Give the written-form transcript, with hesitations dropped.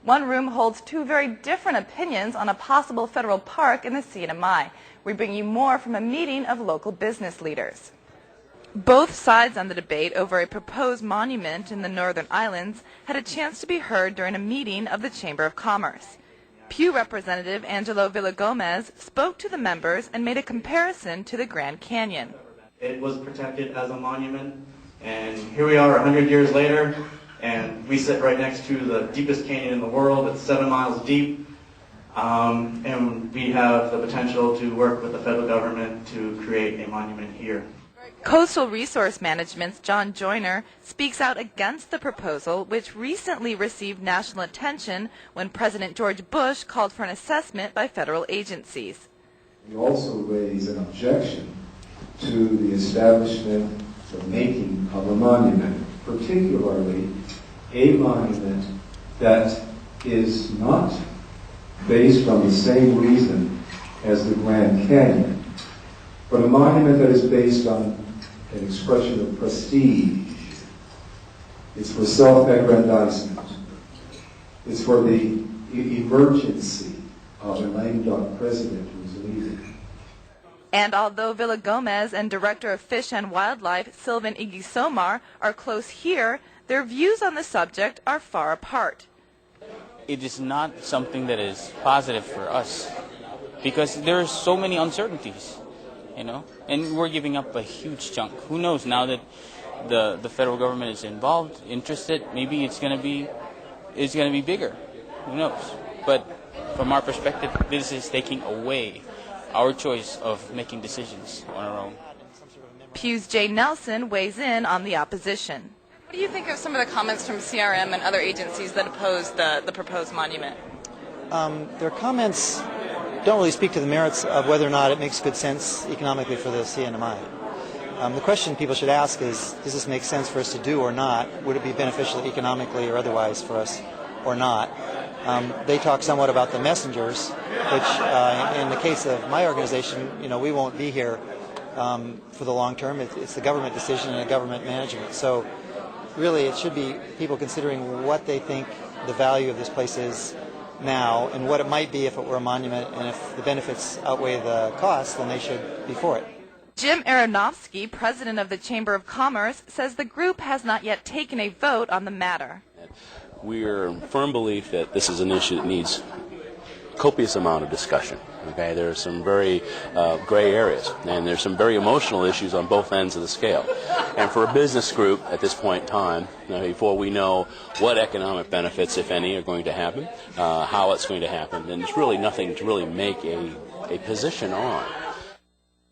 One room holds two very different opinions on a possible federal park in the CNMI. We bring you more from a meeting of local business leaders. Both sides on the debate over a proposed monument in the Northern Islands had a chance to be heard during a meeting of the Chamber of Commerce. Pew Representative Angelo Villagomez spoke to the members and made a comparison to the Grand Canyon. It was protected as a monument, and here we are 100 years later, and we sit right next to the deepest canyon in the world. It's 7 miles deep, and we have the potential to work with the federal government to create a monument here. Coastal Resource Management's John Joyner speaks out against the proposal, which recently received national attention when President George Bush called for an assessment by federal agencies. We also raise an objection to the establishment or making of a monument, particularly a monument that is not based on the same reason as the Grand Canyon, but a monument that is based on an expression of prestige. It's for self-aggrandizement. It's for the emergency of a lame duck president who's leaving. And although Villagomez and Director of Fish and Wildlife Sylvan Igisomar are close here, their views on the subject are far apart. It is not something that is positive for us because there are so many uncertainties. And we're giving up a huge chunk. Who knows, now that the federal government is involved, interested, maybe it's going to be bigger. Who knows? But from our perspective, this is taking away our choice of making decisions on our own. Pew's Jay Nelson weighs in on the opposition. What do you think of some of the comments from CRM and other agencies that oppose the proposed monument? Their comments don't really speak to the merits of whether or not it makes good sense economically for the CNMI. The question people should ask is, does this make sense for us to do or not? Would it be beneficial economically or otherwise for us or not? They talk somewhat about the messengers, which in the case of my organization, we won't be here for the long term. It's the government decision and the government management. So really it should be people considering what they think the value of this place is now and what it might be if it were a monument, and if the benefits outweigh the costs, then they should be for it. Jim Aronofsky, president of the Chamber of Commerce, says the group has not yet taken a vote on the matter. We are in firm belief that this is an issue that needs copious amount of discussion. Okay, there are some very gray areas, and there's some very emotional issues on both ends of the scale. And for a business group at this point in time, before we know what economic benefits, if any, are going to happen, how it's going to happen, then there's really nothing to really make a position on.